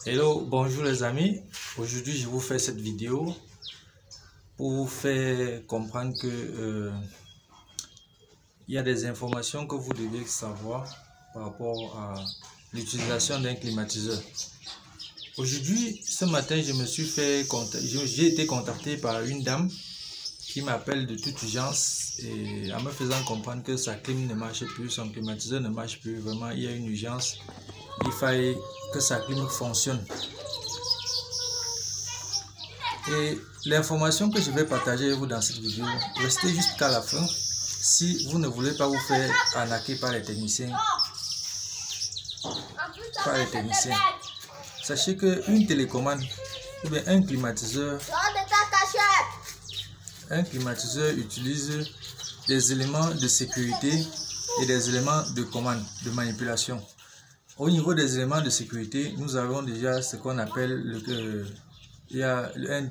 Hello, bonjour les amis. Aujourd'hui, je vous fais cette vidéo pour vous faire comprendre que il y a des informations que vous devez savoir par rapport à l'utilisation d'un climatiseur. Aujourd'hui, ce matin, j'ai été contacté par une dame qui m'appelle de toute urgence et en me faisant comprendre que sa clim ne marche plus, son climatiseur ne marche plus. Vraiment, il y a une urgence. Il fallait que sa clim fonctionne. Et l'information que je vais partager avec vous dans cette vidéo, restez jusqu'à la fin si vous ne voulez pas vous faire arnaquer par les techniciens. Sachez qu'une télécommande ou bien un climatiseur utilise des éléments de sécurité et des éléments de commande, de manipulation. Au niveau des éléments de sécurité, nous avons déjà ce qu'on appelle il y a un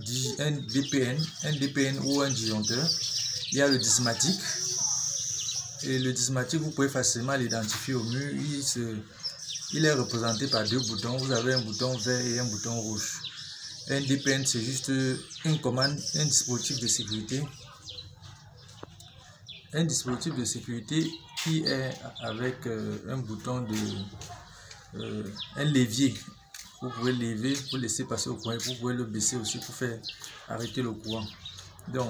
DPN ou un disjoncteur. Il y a le dismatique. Et le dismatique, vous pouvez facilement l'identifier au mur. Il est représenté par deux boutons. Vous avez un bouton vert et un bouton rouge. Un DPN, c'est juste une commande, un dispositif de sécurité. Un dispositif de sécurité qui est avec un bouton un levier. Vous pouvez lever pour laisser passer au courant. Vous pouvez le baisser aussi pour faire arrêter le courant. Donc,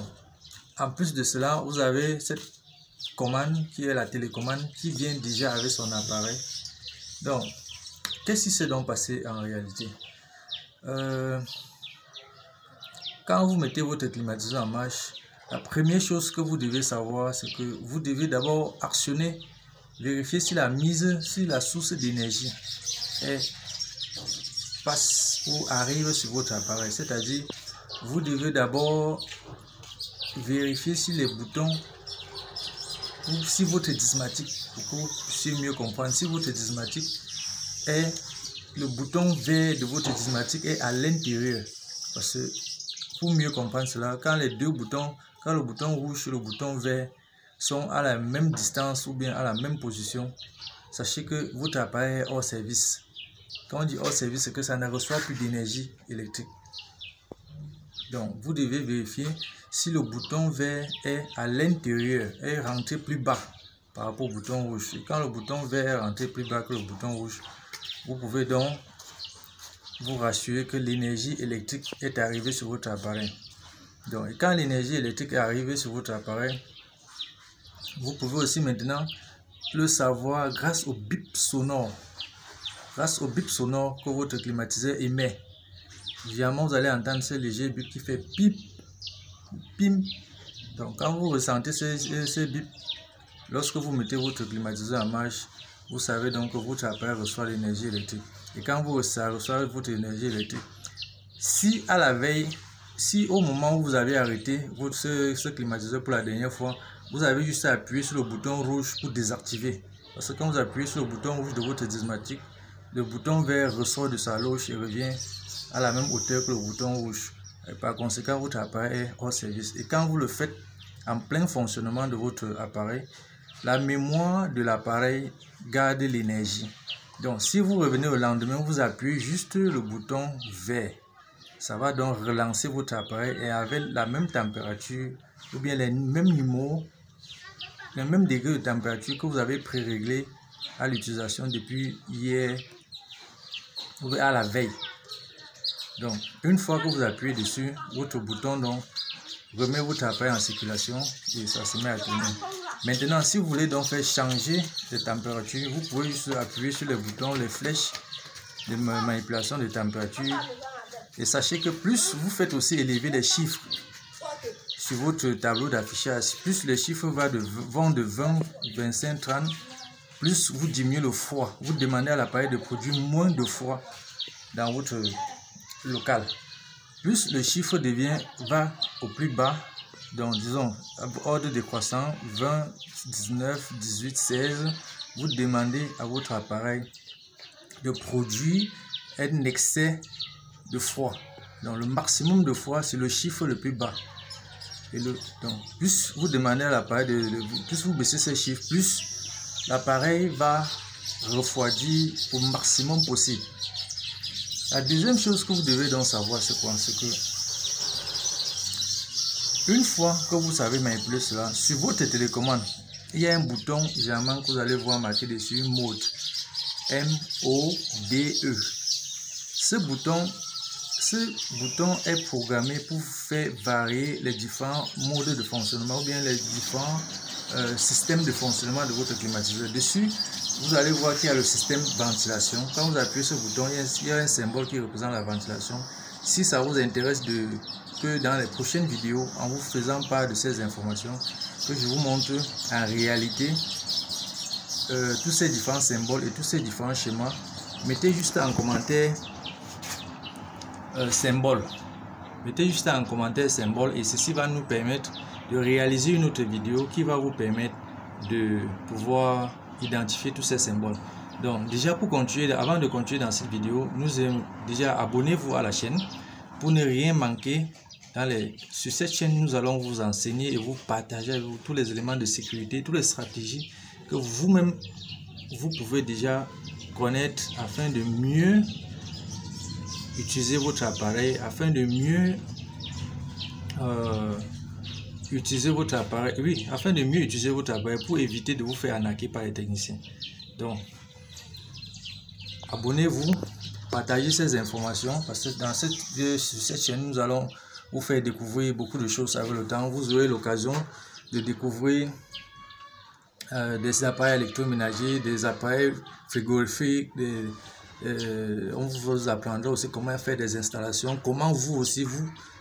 en plus de cela, vous avez cette commande qui est la télécommande qui vient déjà avec son appareil. Donc, qu'est-ce qui s'est donc passé en réalité? Quand vous mettez votre climatiseur en marche, la première chose que vous devez savoir, c'est que vous devez d'abord actionner, vérifier si la source d'énergie passe ou arrive sur votre appareil. C'est-à-dire, vous devez d'abord vérifier si les boutons, ou si votre dismatique, pour que vous puissiez mieux comprendre, si votre dismatique le bouton vert de votre dismatique est à l'intérieur. Parce que pour mieux comprendre cela, quand les deux boutons, quand le bouton rouge et le bouton vert sont à la même distance ou bien à la même position, sachez que votre appareil est hors service. Quand on dit hors service, c'est que ça ne reçoit plus d'énergie électrique. Donc, vous devez vérifier si le bouton vert est à l'intérieur, est rentré plus bas par rapport au bouton rouge. Et quand le bouton vert est rentré plus bas que le bouton rouge, vous pouvez donc vous rassurer que l'énergie électrique est arrivée sur votre appareil. Donc, et quand l'énergie électrique est arrivée sur votre appareil, vous pouvez aussi maintenant le savoir grâce au bip sonore. Grâce au bip sonore que votre climatiseur émet. Évidemment, vous allez entendre ce léger bip qui fait pip, pim. Donc, quand vous ressentez ce bip, lorsque vous mettez votre climatiseur en marche, vous savez donc que votre appareil reçoit l'énergie électrique. Et quand vous recevez votre énergie électrique, si à la veille, si au moment où vous avez arrêté ce climatiseur pour la dernière fois, vous avez juste à appuyer sur le bouton rouge pour désactiver. Parce que quand vous appuyez sur le bouton rouge de votre dismatique, le bouton vert ressort de sa loge et revient à la même hauteur que le bouton rouge. Et par conséquent, votre appareil est hors service. Et quand vous le faites en plein fonctionnement de votre appareil, la mémoire de l'appareil garde l'énergie. Donc, si vous revenez au lendemain, vous appuyez juste le bouton vert. Ça va donc relancer votre appareil et avec la même température ou bien les mêmes numéros, les mêmes degrés de température que vous avez pré-réglé à l'utilisation depuis hier ou à la veille. Donc, une fois que vous appuyez dessus, votre bouton donc remet votre appareil en circulation et ça se met à tourner. Maintenant, si vous voulez donc faire changer de température, vous pouvez juste appuyer sur les boutons, les flèches de manipulation de température. Et sachez que plus vous faites aussi élever les chiffres sur votre tableau d'affichage, plus les chiffres vont de 20, 25, 30, plus vous diminuez le froid. Vous demandez à l'appareil de produire moins de froid dans votre local. Plus le chiffre va au plus bas, donc disons ordre décroissant 20, 19, 18, 16, vous demandez à votre appareil de produire un excès de froid. Donc le maximum de froid, c'est le chiffre le plus bas. Et donc plus vous demandez à l'appareil plus vous baissez ces chiffres, plus l'appareil va refroidir au maximum possible. La deuxième chose que vous devez donc savoir, c'est quoi? C'est que une fois que vous savez manipuler cela, sur votre télécommande, il y a un bouton généralement que vous allez voir marqué dessus mode. M-O-D-E. Ce bouton est programmé pour faire varier les différents modes de fonctionnement ou bien les différents systèmes de fonctionnement de votre climatiseur. Dessus, vous allez voir qu'il y a le système ventilation. Quand vous appuyez sur ce bouton, il y a un symbole qui représente la ventilation. Si ça vous intéresse que dans les prochaines vidéos, en vous faisant part de ces informations, que je vous montre en réalité tous ces différents symboles et tous ces différents schémas, mettez juste en commentaire symbole. Mettez juste en commentaire symbole et ceci va nous permettre de réaliser une autre vidéo qui va vous permettre de pouvoir identifier tous ces symboles. Donc déjà pour continuer, avant de continuer dans cette vidéo, déjà abonnez-vous à la chaîne pour ne rien manquer. Sur cette chaîne, nous allons vous enseigner et vous partager avec vous tous les éléments de sécurité, toutes les stratégies que vous-même vous pouvez déjà connaître afin de mieux utiliser votre appareil, afin de mieux utiliser votre appareil, pour éviter de vous faire arnaquer par les techniciens. Donc, abonnez-vous, partagez ces informations parce que sur cette chaîne, nous allons vous faire découvrir beaucoup de choses avec le temps. Vous aurez l'occasion de découvrir des appareils électroménagers, des appareils frigorifiques, on vous apprendra aussi comment faire des installations, comment vous aussi,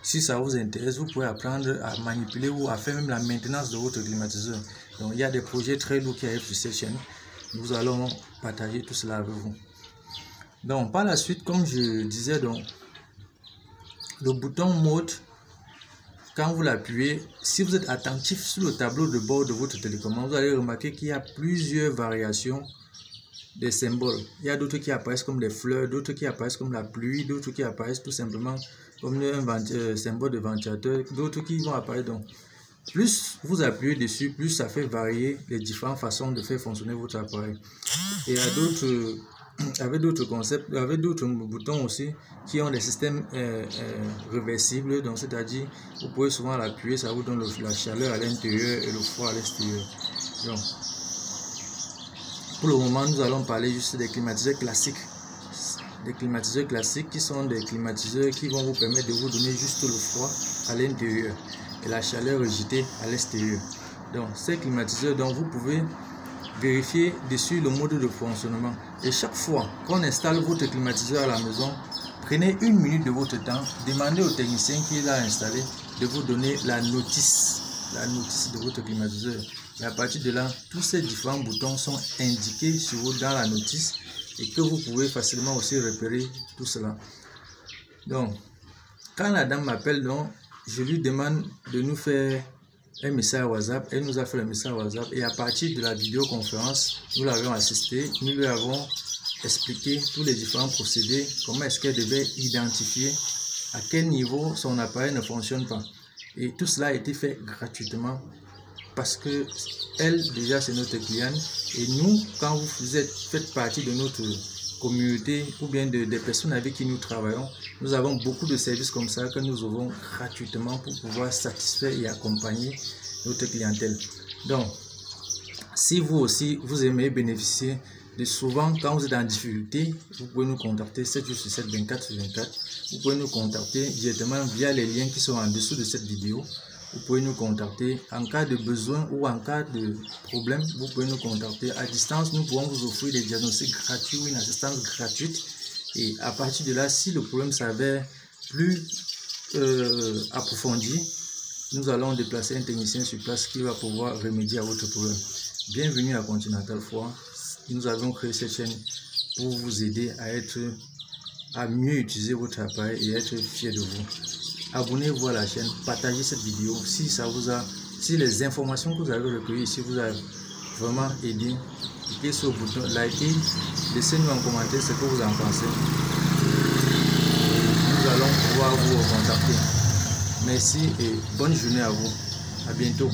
si ça vous intéresse, vous pouvez apprendre à manipuler ou à faire même la maintenance de votre climatiseur. Donc il y a des projets très lourds qui arrivent sur cette chaîne. Nous allons partager tout cela avec vous. Donc par la suite, comme je disais, donc le bouton mode, quand vous l'appuyez, si vous êtes attentif sur le tableau de bord de votre télécommande, vous allez remarquer qu'il y a plusieurs variations des symboles. Il y a d'autres qui apparaissent comme des fleurs, d'autres qui apparaissent comme la pluie, d'autres qui apparaissent tout simplement comme un symbole de ventilateur, d'autres qui vont apparaître. Donc, plus vous appuyez dessus, plus ça fait varier les différentes façons de faire fonctionner votre appareil. Et il y a d'autres concepts, avec d'autres boutons aussi qui ont des systèmes réversibles. Donc, c'est-à-dire, vous pouvez souvent l'appuyer, ça vous donne la chaleur à l'intérieur et le froid à l'extérieur. Donc, pour le moment, nous allons parler juste des climatiseurs classiques. Des climatiseurs classiques qui sont des climatiseurs qui vont vous permettre de vous donner juste le froid à l'intérieur et la chaleur rejetée à l'extérieur. Donc, ces climatiseurs, donc, vous pouvez vérifier dessus le mode de fonctionnement. Et chaque fois qu'on installe votre climatiseur à la maison, prenez une minute de votre temps, demandez au technicien qui l'a installé de vous donner la notice de votre climatiseur. Et à partir de là, tous ces différents boutons sont indiqués sur vous dans la notice et que vous pouvez facilement aussi repérer tout cela. Donc, quand la dame m'appelle, donc, je lui demande de nous faire un message WhatsApp. Elle nous a fait le message WhatsApp et à partir de la vidéoconférence, nous l'avons assisté, nous lui avons expliqué tous les différents procédés, comment est-ce qu'elle devait identifier à quel niveau son appareil ne fonctionne pas. Et tout cela a été fait gratuitement parce que elle, déjà, c'est notre cliente. Et nous, quand vous faites partie de notre communauté ou bien des personnes avec qui nous travaillons, nous avons beaucoup de services comme ça que nous avons gratuitement pour pouvoir satisfaire et accompagner notre clientèle. Donc, si vous aussi, vous aimez bénéficier de souvent, quand vous êtes en difficulté, vous pouvez nous contacter 7 jours sur 7, 24 sur 24. Vous pouvez nous contacter directement via les liens qui sont en dessous de cette vidéo. Vous pouvez nous contacter en cas de besoin ou en cas de problème. Vous pouvez nous contacter à distance. Nous pouvons vous offrir des diagnostics gratuits ou une assistance gratuite. Et à partir de là, si le problème s'avère plus approfondi, nous allons déplacer un technicien sur place qui va pouvoir remédier à votre problème. Bienvenue à Continental Foire. Nous avons créé cette chaîne pour vous aider à mieux utiliser votre appareil et être fier de vous. Abonnez-vous à la chaîne, partagez cette vidéo si les informations que vous avez recueillies ici vous a vraiment aidé. Cliquez sur le bouton liker, laissez-nous en commentaire ce que vous en pensez. Nous allons pouvoir vous contacter. Merci et bonne journée à vous. À bientôt.